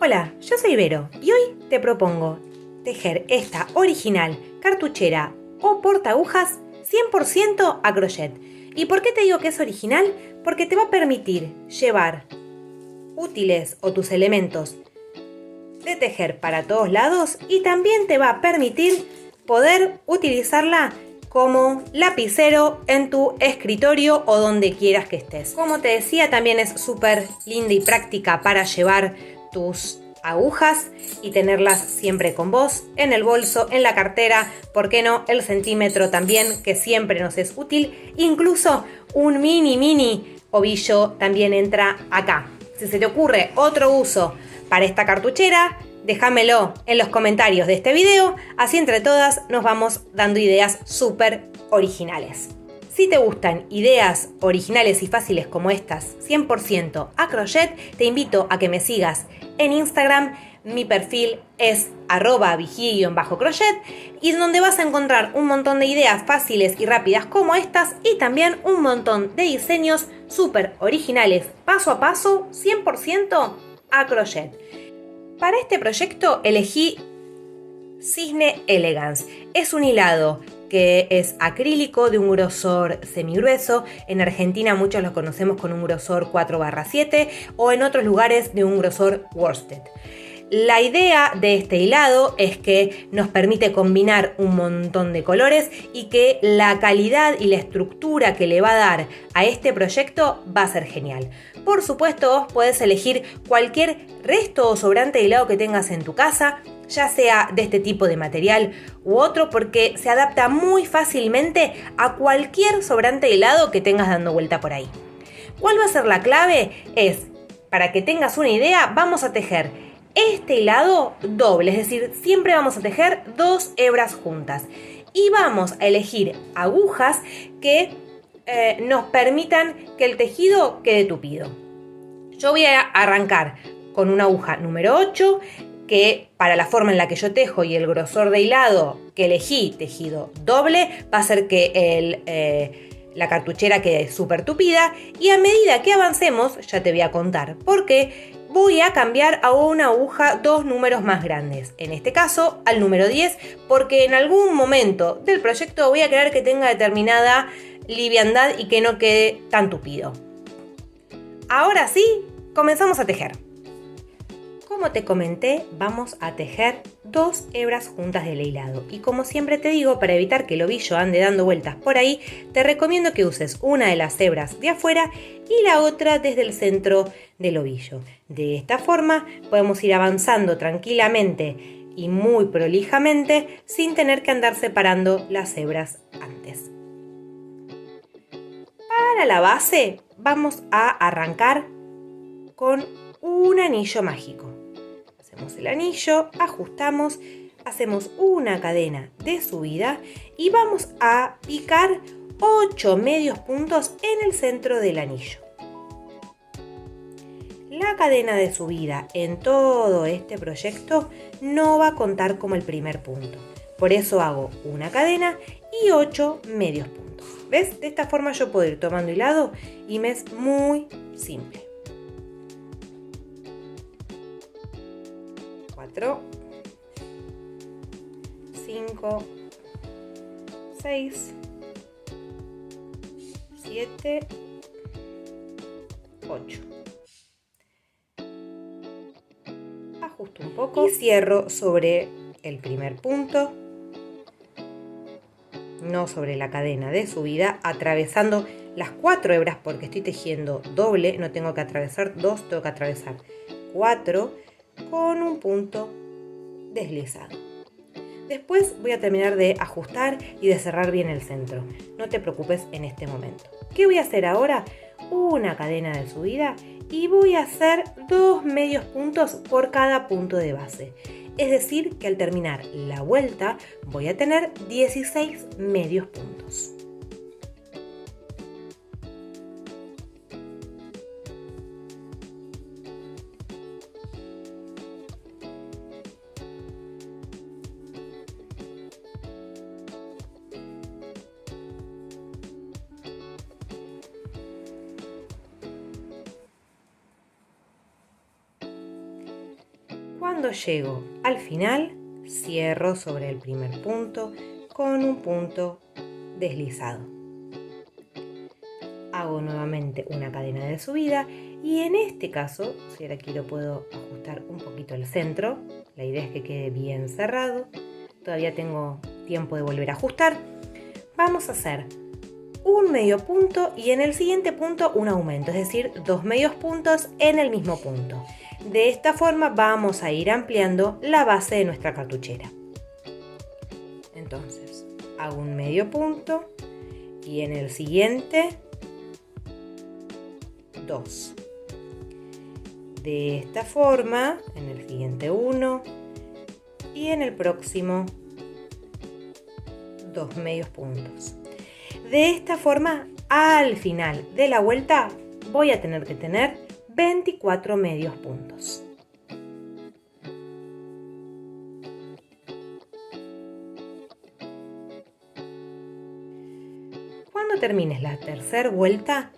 Hola, yo soy Vero y hoy te propongo tejer esta original cartuchera o portaagujas 100% a crochet. ¿Y por qué te digo que es original? Porque te va a permitir llevar útiles o tus elementos de tejer para todos lados y también te va a permitir poder utilizarla como lapicero en tu escritorio o donde quieras que estés. Como te decía, también es súper linda y práctica para llevar tus agujas y tenerlas siempre con vos, en el bolso, en la cartera, ¿por qué no? El centímetro también, que siempre nos es útil. Incluso un mini ovillo también entra acá. Si se te ocurre otro uso para esta cartuchera, déjamelo en los comentarios de este video, así entre todas nos vamos dando ideas súper originales. Si te gustan ideas originales y fáciles como estas, 100% a crochet, te invito a que me sigas en Instagram. Mi perfil es @vigi_crochet y donde vas a encontrar un montón de ideas fáciles y rápidas como estas y también un montón de diseños súper originales, paso a paso, 100% a crochet. Para este proyecto elegí Cisne Elegance. Es un hilado que es acrílico de un grosor semigrueso. En Argentina muchos lo conocemos con un grosor 4/7 o en otros lugares de un grosor worsted. La idea de este hilado es que nos permite combinar un montón de colores y que la calidad y la estructura que le va a dar a este proyecto va a ser genial. Por supuesto, vos podés elegir cualquier resto o sobrante de hilado que tengas en tu casa, ya sea de este tipo de material u otro, porque se adapta muy fácilmente a cualquier sobrante de hilado que tengas dando vuelta por ahí. ¿Cuál va a ser la clave? Para que tengas una idea, vamos a tejer este hilado doble, es decir, siempre vamos a tejer 2 hebras juntas y vamos a elegir agujas que nos permitan que el tejido quede tupido. Yo voy a arrancar con una aguja número 8, que para la forma en la que yo tejo y el grosor de hilado que elegí, tejido doble, va a hacer que la cartuchera quede súper tupida, y a medida que avancemos, ya te voy a contar por qué, voy a cambiar a una aguja 2 números más grandes, en este caso al número 10, porque en algún momento del proyecto voy a querer que tenga determinada liviandad y que no quede tan tupido. Ahora sí, comenzamos a tejer. Como te comenté, vamos a tejer 2 hebras juntas del hilado y como siempre te digo, para evitar que el ovillo ande dando vueltas por ahí, te recomiendo que uses una de las hebras de afuera y la otra desde el centro del ovillo. De esta forma podemos ir avanzando tranquilamente y muy prolijamente sin tener que andar separando las hebras antes. Para la base vamos a arrancar con un anillo mágico. Hacemos el anillo, ajustamos, hacemos una cadena de subida y vamos a picar 8 medios puntos en el centro del anillo. La cadena de subida en todo este proyecto no va a contar como el primer punto. Por eso hago una cadena y 8 medios puntos. ¿Ves? De esta forma yo puedo ir tomando hilado y me es muy simple. 4, 5, 6, 7, 8. Ajusto un poco y cierro sobre el primer punto, no sobre la cadena de subida, atravesando las 4 hebras porque estoy tejiendo doble, no tengo que atravesar 2, tengo que atravesar 4 con un punto deslizado. Después voy a terminar de ajustar y de cerrar bien el centro. No te preocupes en este momento. ¿Qué voy a hacer ahora? Una cadena de subida y voy a hacer 2 medios puntos por cada punto de base. Es decir, que al terminar la vuelta voy a tener 16 medios puntos. Cuando llego al final, cierro sobre el primer punto con un punto deslizado. Hago nuevamente una cadena de subida y en este caso, si ahora quiero, puedo ajustar un poquito el centro. La idea es que quede bien cerrado. Todavía tengo tiempo de volver a ajustar. Vamos a hacer un medio punto y en el siguiente punto un aumento, es decir, 2 medios puntos en el mismo punto. De esta forma vamos a ir ampliando la base de nuestra cartuchera. Entonces, hago un medio punto y en el siguiente 2. De esta forma, en el siguiente 1 y en el próximo 2 medios puntos. De esta forma, al final de la vuelta voy a tener que tener 24 medios puntos. Cuando termines la tercera vuelta,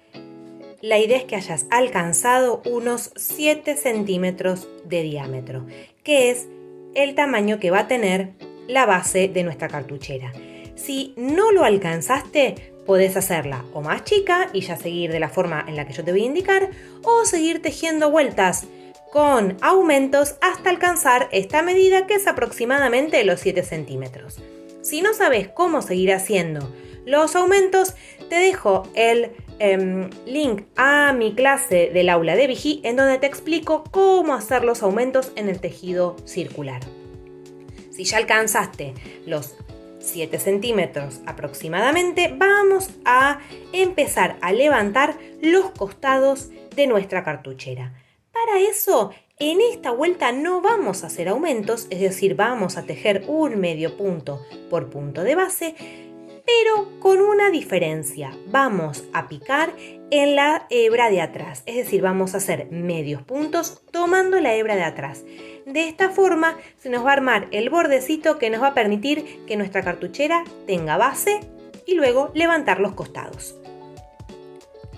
la idea es que hayas alcanzado unos 7 centímetros de diámetro, que es el tamaño que va a tener la base de nuestra cartuchera. Si no lo alcanzaste, podés hacerla o más chica y ya seguir de la forma en la que yo te voy a indicar, o seguir tejiendo vueltas con aumentos hasta alcanzar esta medida, que es aproximadamente los 7 centímetros. Si no sabes cómo seguir haciendo los aumentos, te dejo el link a mi clase del aula de Vigí, en donde te explico cómo hacer los aumentos en el tejido circular. Si ya alcanzaste los 7 centímetros aproximadamente, vamos a empezar a levantar los costados de nuestra cartuchera. Para eso, en esta vuelta no vamos a hacer aumentos, es decir, vamos a tejer un medio punto por punto de base, pero con una diferencia. Vamos a picar en la hebra de atrás, es decir, vamos a hacer medios puntos tomando la hebra de atrás. De esta forma se nos va a armar el bordecito que nos va a permitir que nuestra cartuchera tenga base y luego levantar los costados.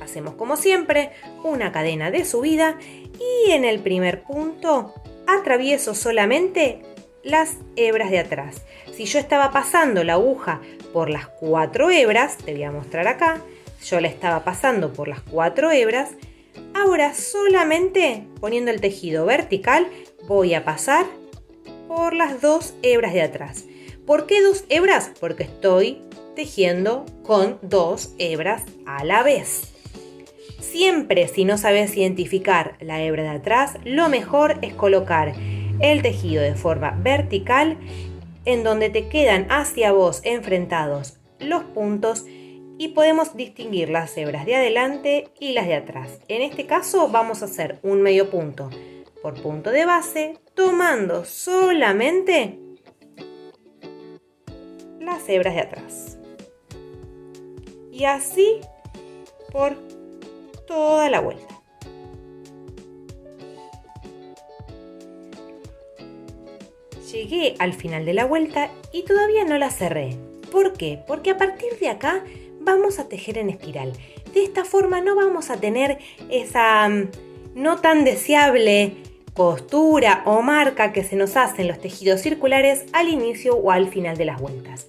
Hacemos como siempre una cadena de subida y en el primer punto atravieso solamente las hebras de atrás. Si yo estaba pasando la aguja por las 4 hebras, te voy a mostrar acá, yo la estaba pasando por las 4 hebras, ahora solamente poniendo el tejido vertical voy a pasar por las 2 hebras de atrás. ¿Por qué 2 hebras? Porque estoy tejiendo con 2 hebras a la vez. Siempre, si no sabes identificar la hebra de atrás, lo mejor es colocar el tejido de forma vertical, en donde te quedan hacia vos enfrentados los puntos y podemos distinguir las hebras de adelante y las de atrás. En este caso vamos a hacer un medio punto por punto de base, tomando solamente las hebras de atrás. Y así por toda la vuelta. Llegué al final de la vuelta y todavía no la cerré. ¿Por qué? Porque a partir de acá vamos a tejer en espiral. De esta forma no vamos a tener esa no tan deseable costura o marca que se nos hace en los tejidos circulares al inicio o al final de las vueltas.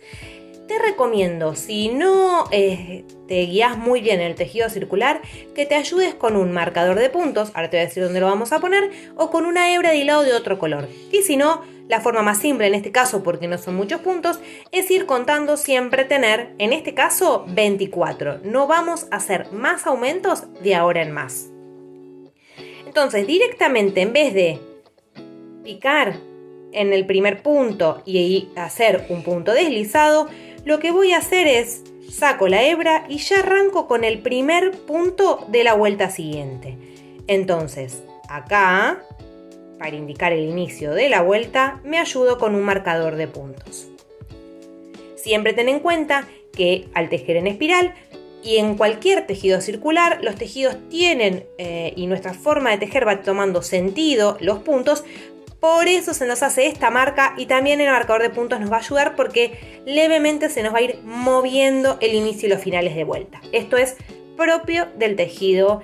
Te recomiendo, si no te guías muy bien en el tejido circular, que te ayudes con un marcador de puntos, ahora te voy a decir dónde lo vamos a poner, o con una hebra de hilado de otro color. Y si no, la forma más simple en este caso, porque no son muchos puntos, es ir contando, siempre tener, en este caso, 24. No vamos a hacer más aumentos de ahora en más. Entonces, directamente, en vez de picar en el primer punto y hacer un punto deslizado, lo que voy a hacer es saco la hebra y ya arranco con el primer punto de la vuelta siguiente. Entonces, acá, para indicar el inicio de la vuelta, me ayudo con un marcador de puntos. Siempre ten en cuenta que al tejer en espiral y en cualquier tejido circular, los tejidos tienen y nuestra forma de tejer va tomando sentido los puntos. Por eso se nos hace esta marca y también el marcador de puntos nos va a ayudar porque levemente se nos va a ir moviendo el inicio y los finales de vuelta. Esto es propio del tejido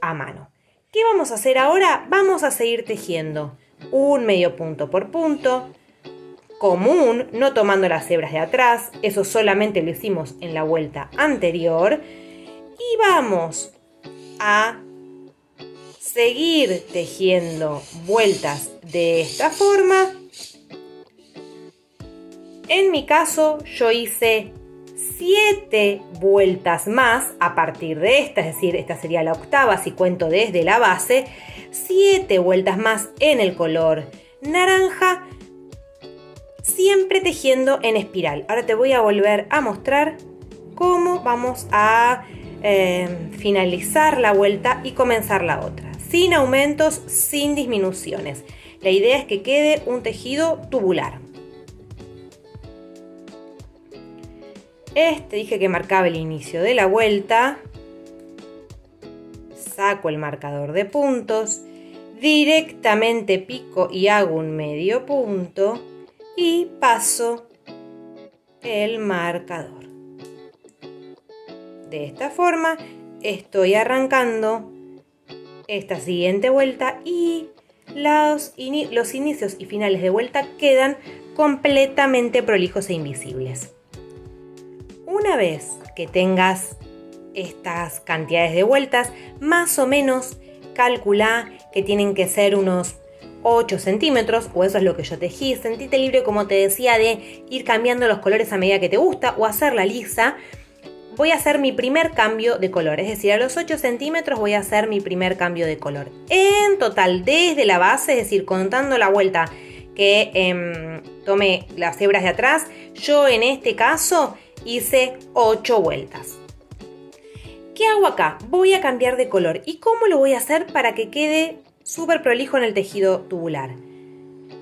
a mano. ¿Qué vamos a hacer ahora? Vamos a seguir tejiendo un medio punto por punto, común, no tomando las hebras de atrás, eso solamente lo hicimos en la vuelta anterior, y vamos a seguir tejiendo vueltas de esta forma. En mi caso yo hice 7 vueltas más a partir de esta, es decir, esta sería la octava si cuento desde la base, 7 vueltas más en el color naranja, siempre tejiendo en espiral. Ahora te voy a volver a mostrar cómo vamos a finalizar la vuelta y comenzar la otra, sin aumentos, sin disminuciones. La idea es que quede un tejido tubular. Dije que marcaba el inicio de la vuelta, saco el marcador de puntos, directamente pico y hago un medio punto y paso el marcador. De esta forma estoy arrancando esta siguiente vuelta y los inicios y finales de vuelta quedan completamente prolijos e invisibles. Una vez que tengas estas cantidades de vueltas, más o menos calcula que tienen que ser unos 8 centímetros, o eso es lo que yo tejí. Sentite libre, como te decía, de ir cambiando los colores a medida que te gusta o hacerla lisa. Voy a hacer mi primer cambio de color, es decir, a los 8 centímetros voy a hacer mi primer cambio de color. En total, desde la base, es decir, contando la vuelta que tomé las hebras de atrás, yo en este caso hice 8 vueltas. ¿Qué hago acá? Voy a cambiar de color. ¿Y cómo lo voy a hacer para que quede súper prolijo en el tejido tubular?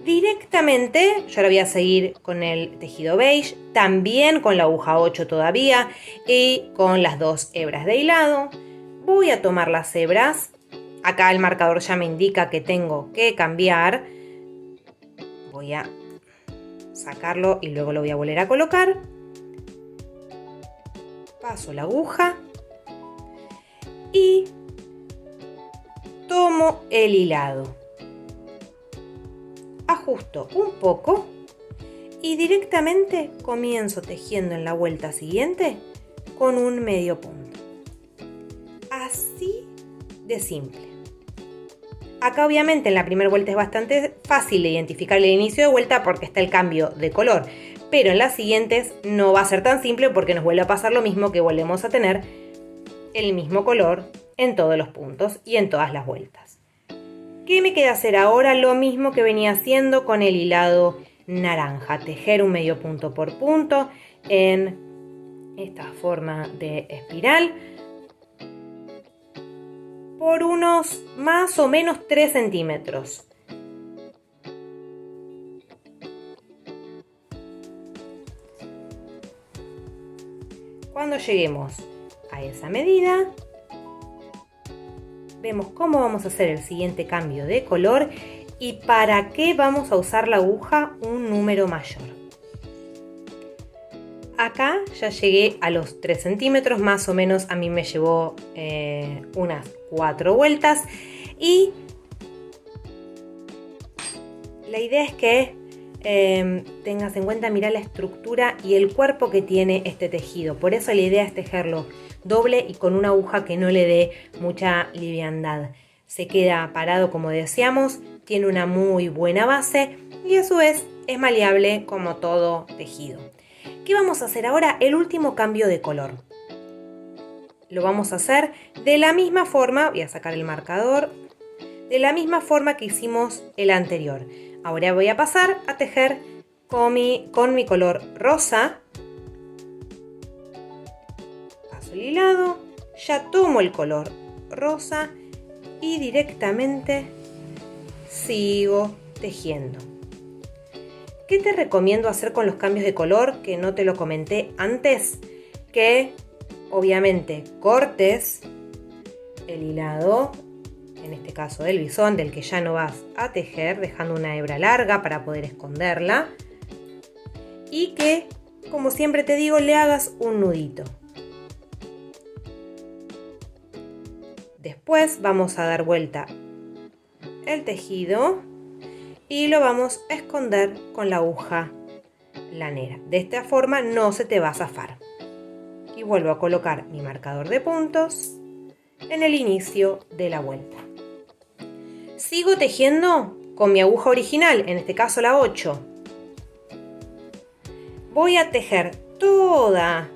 Directamente, yo ahora voy a seguir con el tejido beige, también con la aguja 8 todavía y con las 2 hebras de hilado. Voy a tomar las hebras. Acá el marcador ya me indica que tengo que cambiar. Voy a sacarlo y luego lo voy a volver a colocar. Paso la aguja y tomo el hilado, ajusto un poco y directamente comienzo tejiendo en la vuelta siguiente con un medio punto. Así de simple. Acá obviamente en la primera vuelta es bastante fácil de identificar el inicio de vuelta porque está el cambio de color, pero en las siguientes no va a ser tan simple porque nos vuelve a pasar lo mismo, que volvemos a tener el mismo color en todos los puntos y en todas las vueltas. ¿Qué me queda hacer ahora? Lo mismo que venía haciendo con el hilado naranja, tejer un medio punto por punto en esta forma de espiral por unos más o menos 3 centímetros. Cuando lleguemos a esa medida, vemos cómo vamos a hacer el siguiente cambio de color y para qué vamos a usar la aguja un número mayor. Acá ya llegué a los 3 centímetros, más o menos a mí me llevó unas 4 vueltas y la idea es que tengas en cuenta, mirar la estructura y el cuerpo que tiene este tejido. Por eso la idea es tejerlo doble y con una aguja que no le dé mucha liviandad. Se queda parado como deseamos, tiene una muy buena base y a su vez es maleable como todo tejido. ¿Qué vamos a hacer ahora? El último cambio de color. Lo vamos a hacer de la misma forma, voy a sacar el marcador, de la misma forma que hicimos el anterior. Ahora voy a pasar a tejer con mi color rosa. Paso el hilado, ya tomo el color rosa y directamente sigo tejiendo. ¿Qué te recomiendo hacer con los cambios de color? Que no te lo comenté antes, que obviamente cortes el hilado, en este caso del bisón, del que ya no vas a tejer, dejando una hebra larga para poder esconderla, y que, como siempre te digo, le hagas un nudito. Después vamos a dar vuelta el tejido y lo vamos a esconder con la aguja lanera. De esta forma no se te va a zafar. Y vuelvo a colocar mi marcador de puntos en el inicio de la vuelta. Sigo tejiendo con mi aguja original, en este caso la 8. Voy a tejer toda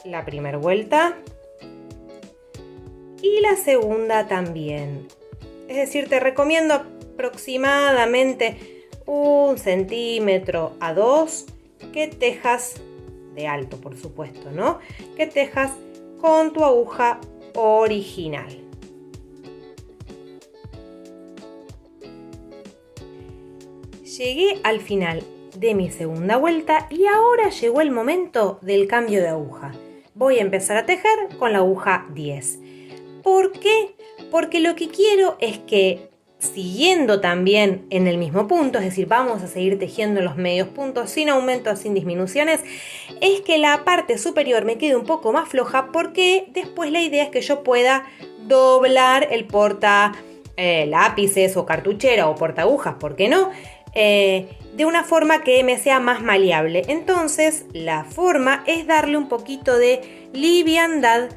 la primera vuelta y la segunda también. Es decir, te recomiendo aproximadamente 1 centímetro a 2 que tejas de alto, por supuesto, ¿no? Que tejas con tu aguja original. Llegué al final de mi segunda vuelta y ahora llegó el momento del cambio de aguja. Voy a empezar a tejer con la aguja 10. ¿Por qué? Porque lo que quiero es que, siguiendo también en el mismo punto, es decir, vamos a seguir tejiendo los medios puntos sin aumentos, sin disminuciones, es que la parte superior me quede un poco más floja, porque después la idea es que yo pueda doblar el porta lápices o cartuchera o porta agujas, ¿por qué no? De una forma que me sea más maleable. Entonces la forma es darle un poquito de liviandad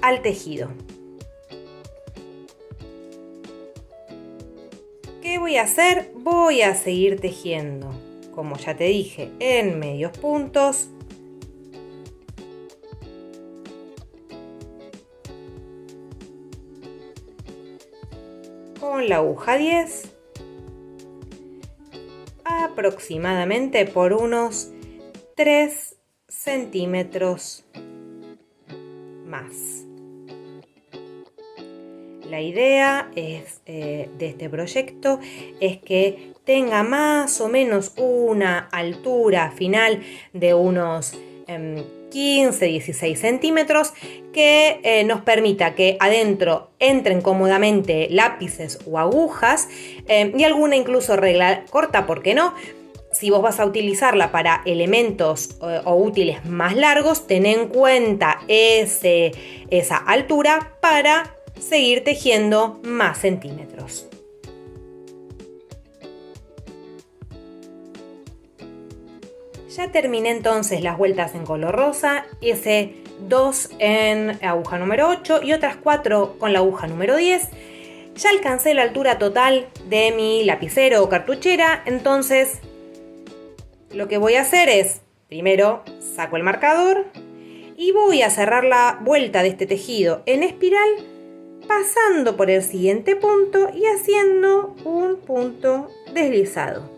al tejido. ¿Qué voy a hacer? Voy a seguir tejiendo, como ya te dije, en medios puntos. Con la aguja 10. Aproximadamente por unos 3 centímetros más. La idea es, de este proyecto es que tenga más o menos una altura final de unos 15-16 centímetros, que nos permita que adentro entren cómodamente lápices o agujas y alguna incluso regla corta, ¿por qué no? Si vos vas a utilizarla para elementos o útiles más largos, ten en cuenta esa altura para seguir tejiendo más centímetros. Ya terminé entonces las vueltas en color rosa, hice 2 en aguja número 8 y otras 4 con la aguja número 10. Ya alcancé la altura total de mi lapicero o cartuchera, entonces lo que voy a hacer es, primero saco el marcador y voy a cerrar la vuelta de este tejido en espiral, pasando por el siguiente punto y haciendo un punto deslizado.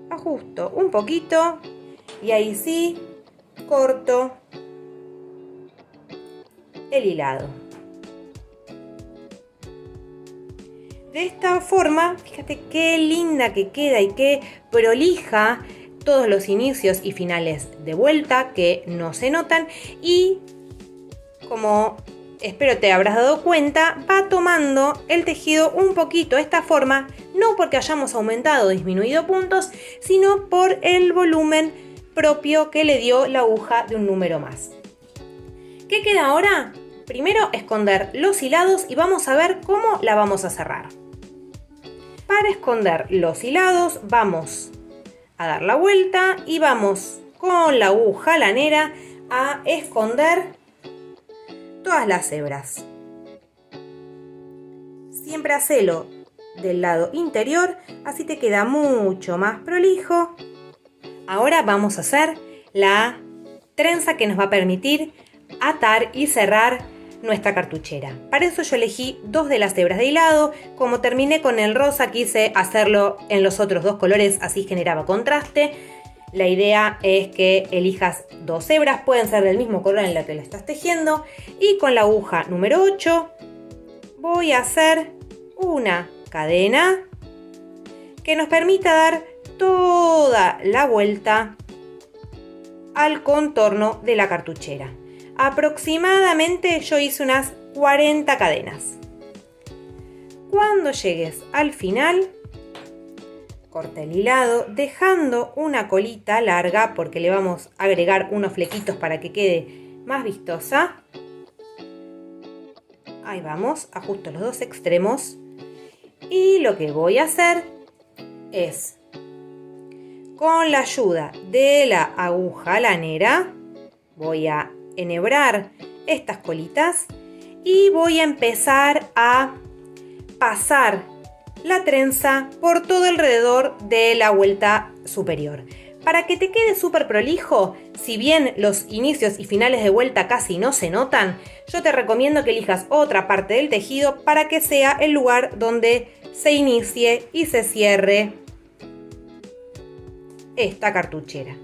Ajusto un poquito y ahí sí corto el hilado. De esta forma, fíjate qué linda que queda y qué prolija todos los inicios y finales de vuelta, que no se notan, y como espero te habrás dado cuenta, va tomando el tejido un poquito de esta forma, no porque hayamos aumentado o disminuido puntos, sino por el volumen propio que le dio la aguja de un número más. ¿Qué queda ahora? Primero esconder los hilados y vamos a ver cómo la vamos a cerrar. Para esconder los hilados vamos a dar la vuelta y vamos con la aguja lanera a esconder todas las hebras. Siempre hacelo del lado interior, así te queda mucho más prolijo. Ahora vamos a hacer la trenza que nos va a permitir atar y cerrar nuestra cartuchera. Para eso yo elegí 2 de las hebras de hilado. Como terminé con el rosa, quise hacerlo en los otros 2 colores, así generaba contraste. La idea es que elijas 2 hebras, pueden ser del mismo color en la que lo estás tejiendo. Y con la aguja número 8 voy a hacer una cadena que nos permita dar toda la vuelta al contorno de la cartuchera. Aproximadamente yo hice unas 40 cadenas. Cuando llegues al final, corta el hilado dejando una colita larga porque le vamos a agregar unos flequitos para que quede más vistosa. Ahí vamos, ajusto los dos extremos. Y lo que voy a hacer es, con la ayuda de la aguja lanera, voy a enhebrar estas colitas y voy a empezar a pasar la trenza por todo alrededor de la vuelta superior. Para que te quede súper prolijo, si bien los inicios y finales de vuelta casi no se notan, yo te recomiendo que elijas otra parte del tejido para que sea el lugar donde se inicie y se cierre esta cartuchera.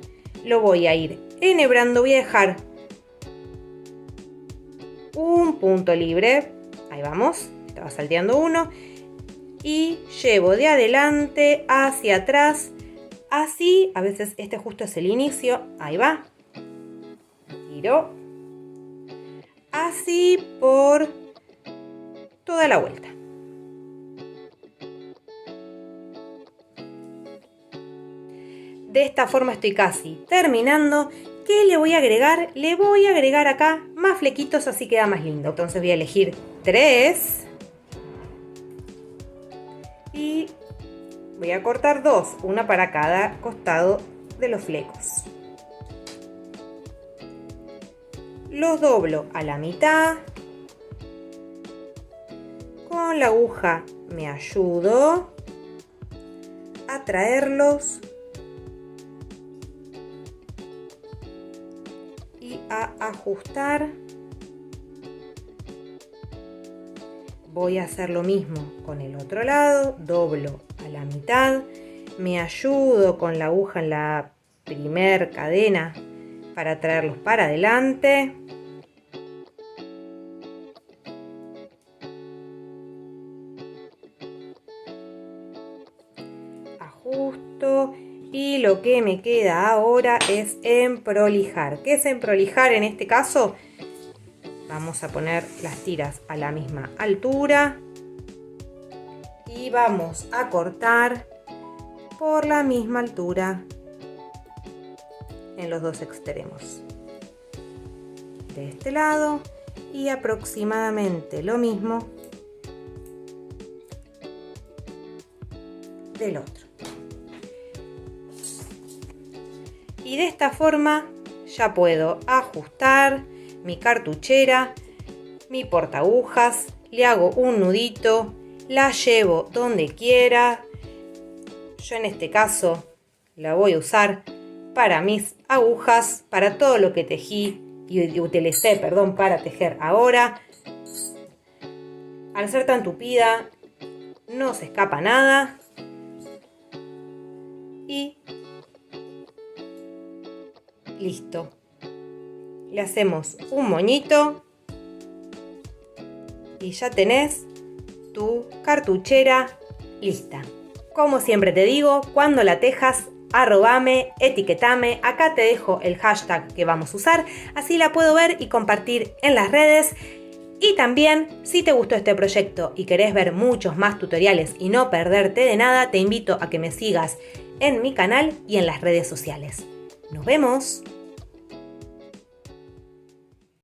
Lo voy a ir enhebrando, voy a dejar un punto libre, ahí vamos, estaba salteando uno, y llevo de adelante hacia atrás, así, a veces este justo es el inicio, ahí va, giro, así por toda la vuelta. De esta forma estoy casi terminando. ¿Qué le voy a agregar? Le voy a agregar acá más flequitos, así queda más lindo. Entonces voy a elegir 3 y voy a cortar 2, una para cada costado de los flecos. Los doblo a la mitad. Con la aguja me ayudo a traerlos y a ajustar. Voy a hacer lo mismo con el otro lado, doblo a la mitad, me ayudo con la aguja en la primer cadena para traerlos para adelante. Ajusto. Y lo que me queda ahora es emprolijar. ¿Qué es emprolijar en este caso? Vamos a poner las tiras a la misma altura y vamos a cortar por la misma altura en los dos extremos. De este lado y aproximadamente lo mismo del otro. Y de esta forma ya puedo ajustar mi cartuchera, mi portaagujas, le hago un nudito, la llevo donde quiera. Yo en este caso la voy a usar para mis agujas, para todo lo que tejí y utilicé, para tejer ahora. Al ser tan tupida no se escapa nada. Y listo. Le hacemos un moñito y ya tenés tu cartuchera lista. Como siempre te digo, cuando la tejas, arrobame, etiquetame. Acá te dejo el hashtag que vamos a usar, así la puedo ver y compartir en las redes. Y también, si te gustó este proyecto y querés ver muchos más tutoriales y no perderte de nada, te invito a que me sigas en mi canal y en las redes sociales. ¡Nos vemos!